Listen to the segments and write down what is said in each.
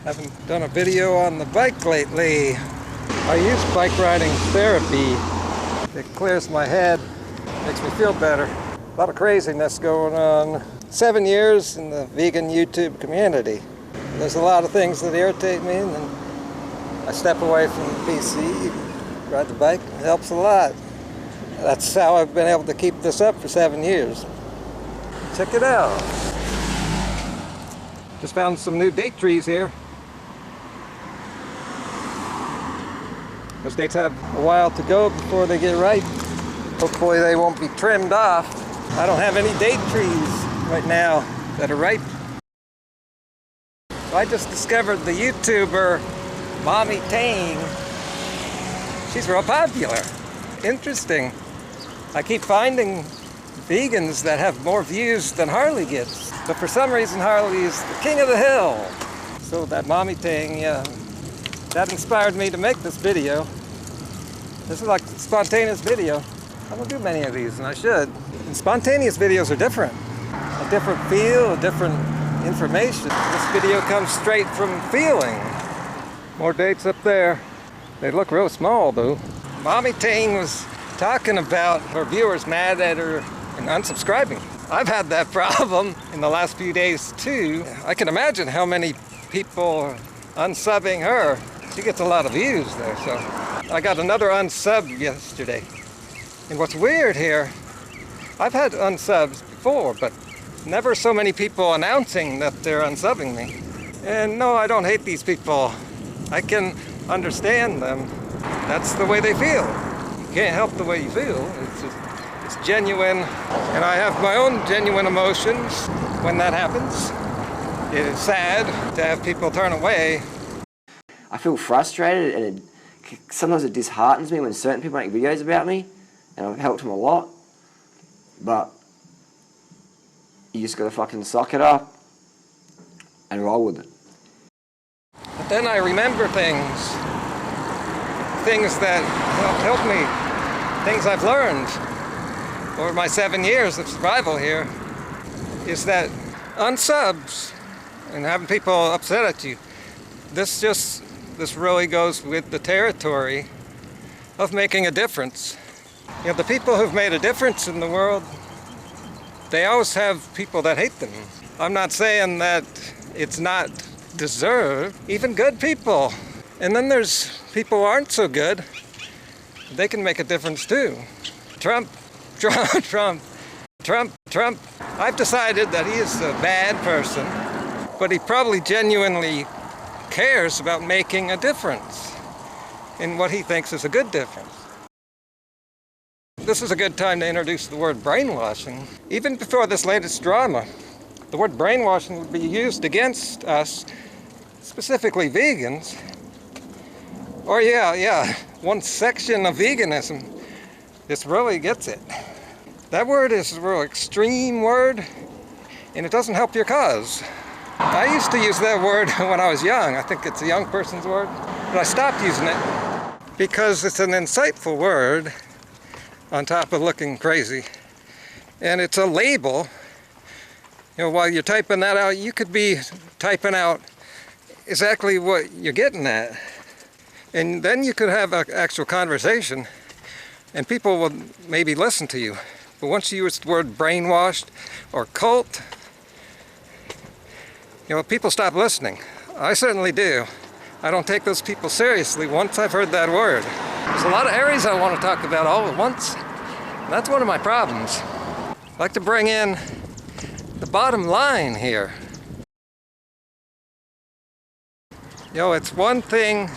Haven't done a video on the bike lately. I use bike riding therapy. It clears my head, makes me feel better. A lot of craziness going on. 7 years in the vegan YouTube community. There's a lot of things that irritate me, and then I step away from the PC, ride the bike. It helps a lot. That's how I've been able to keep this up for 7 years. Check it out. Just found some new date trees here. Those dates have a while to go before they get ripe. Hopefully they won't be trimmed off. I don't have any date trees right now that are ripe. I just discovered the YouTuber Mommy Tang. She's real popular. Interesting. I keep finding vegans that have more views than Harley gets. But for some reason Harley is the king of the hill. So that Mommy Tang, yeah. That inspired me to make this video. This is like a spontaneous video. I don't do many of these, and I should. And spontaneous videos are different. A different feel, a different information. This video comes straight from feeling. More dates up there. They look real small, though. Mommy Tang was talking about her viewers mad at her and unsubscribing. I've had that problem in the last few days, too. I can imagine how many people are unsubbing her. She gets a lot of views there, so. I got another unsub yesterday. And what's weird here, I've had unsubs before, but never so many people announcing that they're unsubbing me. And no, I don't hate these people. I can understand them. That's the way they feel. You can't help the way you feel. It's genuine, and I have my own genuine emotions when that happens. It is sad to have people turn away. I feel frustrated, and sometimes it disheartens me when certain people make videos about me, and I've helped them a lot, but you just gotta fucking suck it up and roll with it. But then I remember things that helped me, things I've learned over my 7 years of survival here, is that unsubs and having people upset at you, this really goes with the territory of making a difference. You know, the people who've made a difference in the world, they always have people that hate them. I'm not saying that it's not deserved, even good people. And then there's people who aren't so good. They can make a difference too. Trump. I've decided that he is a bad person, but he probably genuinely cares about making a difference in what he thinks is a good difference. This is a good time to introduce the word brainwashing. Even before this latest drama, the word brainwashing would be used against us, specifically vegans. Or yeah, one section of veganism just really gets it. That word is a real extreme word, and it doesn't help your cause. I used to use that word when I was young. I think it's a young person's word. But I stopped using it because it's an insightful word on top of looking crazy. And it's a label. You know, while you're typing that out, you could be typing out exactly what you're getting at. And then you could have an actual conversation, and people will maybe listen to you. But once you use the word brainwashed or cult, you know, people stop listening. I certainly do. I don't take those people seriously once I've heard that word. There's a lot of areas I want to talk about all at once. And that's one of my problems. I like to bring in the bottom line here. You know, it's one thing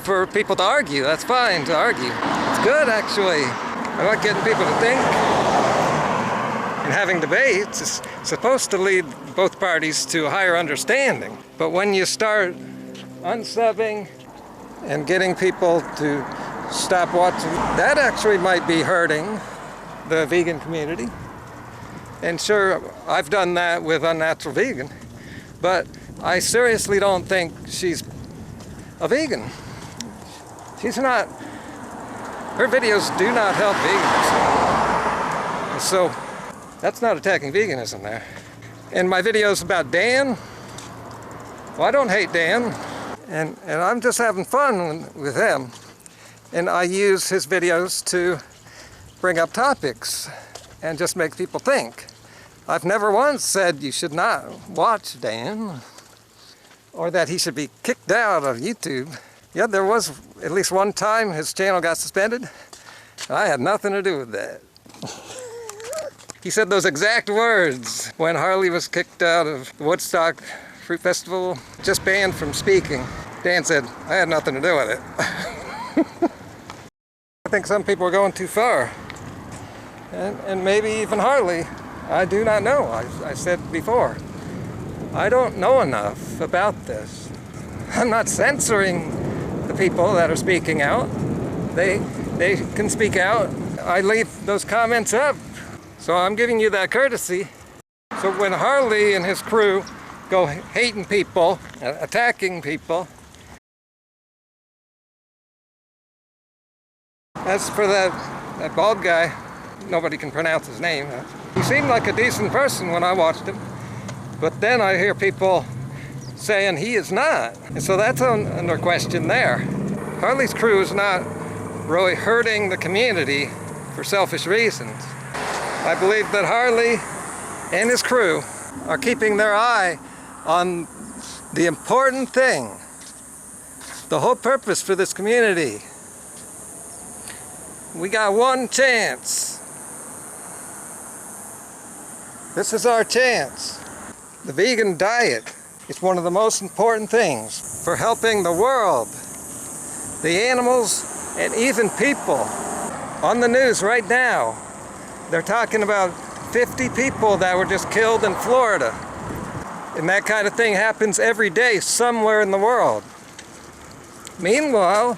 for people to argue. That's fine to argue. It's good, actually. I like getting people to think. And having debates is supposed to lead both parties to a higher understanding. But when you start unsubbing and getting people to stop watching, that actually might be hurting the vegan community. And sure, I've done that with Unnatural Vegan, but I seriously don't think she's a vegan. She's not. Her videos do not help vegans. So that's not attacking veganism there. And my videos about Dan, Well, I don't hate Dan, and I'm just having fun with him. And I use his videos to bring up topics and just make people think. I've never once said you should not watch Dan, or that he should be kicked out of YouTube. Yeah, there was at least one time his channel got suspended. I had nothing to do with that. He said those exact words when Harley was kicked out of the Woodstock Fruit Festival, just banned from speaking. Dan said, I had nothing to do with it. I think some people are going too far. And maybe even Harley. I do not know. I said before, I don't know enough about this. I'm not censoring the people that are speaking out. They can speak out. I leave those comments up. So I'm giving you that courtesy. So when Harley and his crew go hating people, attacking people, as for that bald guy, nobody can pronounce his name. He seemed like a decent person when I watched him, but then I hear people saying he is not. And so that's under question there. Harley's crew is not really hurting the community for selfish reasons. I believe that Harley and his crew are keeping their eye on the important thing, the whole purpose for this community. We got one chance. This is our chance. The vegan diet is one of the most important things for helping the world, the animals, and even people. On the news right now, they're talking about 50 people that were just killed in Florida. And that kind of thing happens every day somewhere in the world. Meanwhile,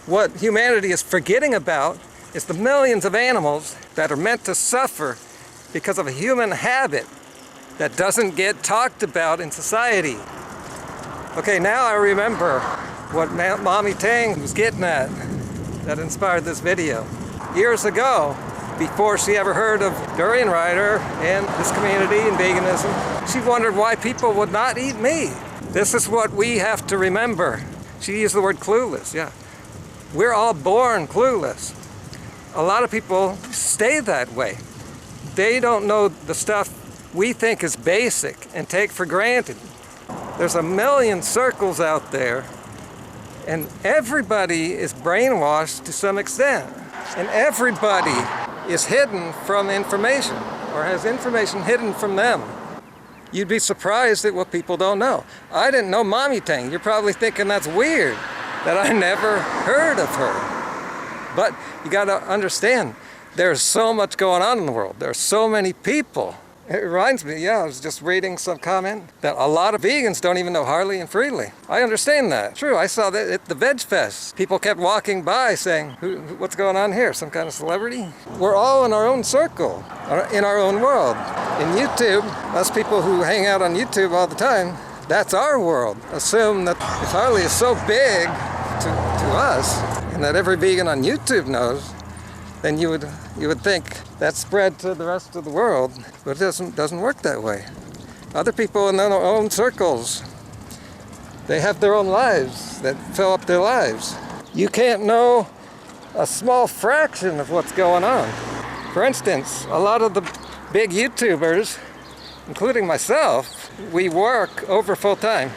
what humanity is forgetting about is the millions of animals that are meant to suffer because of a human habit that doesn't get talked about in society. Okay, now I remember what Mommy Tang was getting at that inspired this video. Years ago, before she ever heard of Durianrider and this community and veganism, she wondered why people would not eat meat. This is what we have to remember. She used the word clueless, yeah. We're all born clueless. A lot of people stay that way. They don't know the stuff we think is basic and take for granted. There's a million circles out there, and everybody is brainwashed to some extent. And everybody is hidden from information, or has information hidden from them. You'd be surprised at what people don't know. I didn't know Mommy Tang. You're probably thinking that's weird, that I never heard of her. But you gotta understand, there's so much going on in the world. There's so many people. It reminds me, yeah, I was just reading some comment that a lot of vegans don't even know Harley and Freely. I understand that. True, I saw that at the Veg Fest. People kept walking by saying, what's going on here? Some kind of celebrity? We're all in our own circle, in our own world. In YouTube, us people who hang out on YouTube all the time, that's our world. Assume that if Harley is so big to us, and that every vegan on YouTube knows, then you would think that's spread to the rest of the world, but it doesn't work that way. Other people in their own circles, they have their own lives that fill up their lives. You can't know a small fraction of what's going on. For instance, a lot of the big YouTubers, including myself, we work over full time.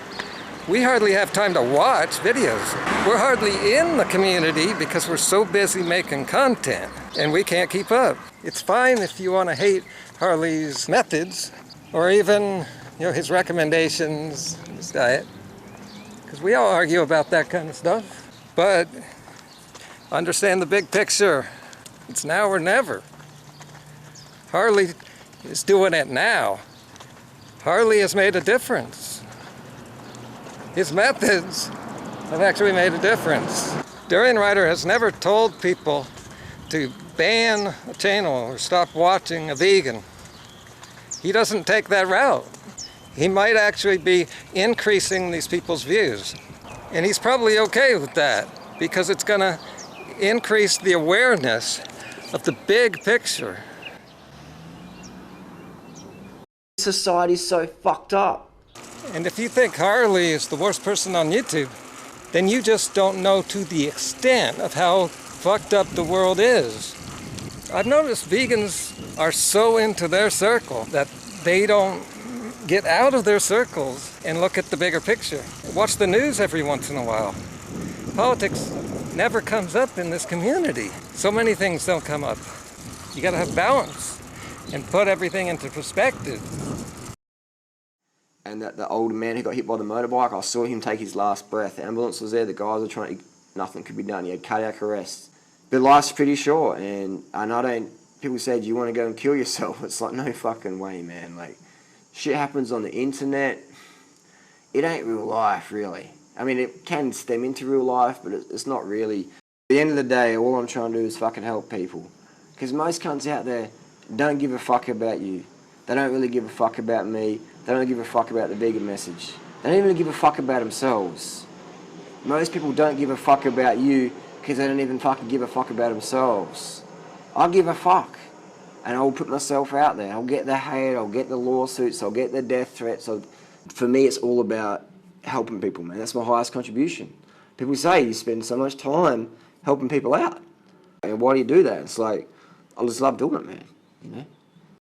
We hardly have time to watch videos. We're hardly in the community because we're so busy making content and we can't keep up. It's fine if you want to hate Harley's methods or even, his recommendations, his diet, because we all argue about that kind of stuff. But understand the big picture. It's now or never. Harley is doing it now. Harley has made a difference. His methods have actually made a difference. Durianrider has never told people to ban a channel or stop watching a vegan. He doesn't take that route. He might actually be increasing these people's views. And he's probably okay with that because it's gonna increase the awareness of the big picture. Society's so fucked up. And if you think Harley is the worst person on YouTube, then you just don't know to the extent of how fucked up the world is. I've noticed vegans are so into their circle that they don't get out of their circles and look at the bigger picture. Watch the news every once in a while. Politics never comes up in this community. So many things don't come up. You gotta have balance and put everything into perspective. And that the old man who got hit by the motorbike, I saw him take his last breath. The ambulance was there, the guys were trying to, nothing could be done. He had cardiac arrest. But life's pretty short, and I don't, people said, do you want to go and kill yourself? It's like, no fucking way, man. Like, shit happens on the internet. It ain't real life, really. I mean, it can stem into real life, but it's not really. At the end of the day, all I'm trying to do is fucking help people. Because most cunts out there don't give a fuck about you. They don't really give a fuck about me. They don't give a fuck about the bigger message. They don't even give a fuck about themselves. Most people don't give a fuck about you because they don't even fucking give a fuck about themselves. I give a fuck. And I'll put myself out there. I'll get the hate, I'll get the lawsuits, I'll get the death threats. For me, it's all about helping people, man. That's my highest contribution. People say you spend so much time helping people out. And why do you do that? It's like, I just love doing it, man. You know?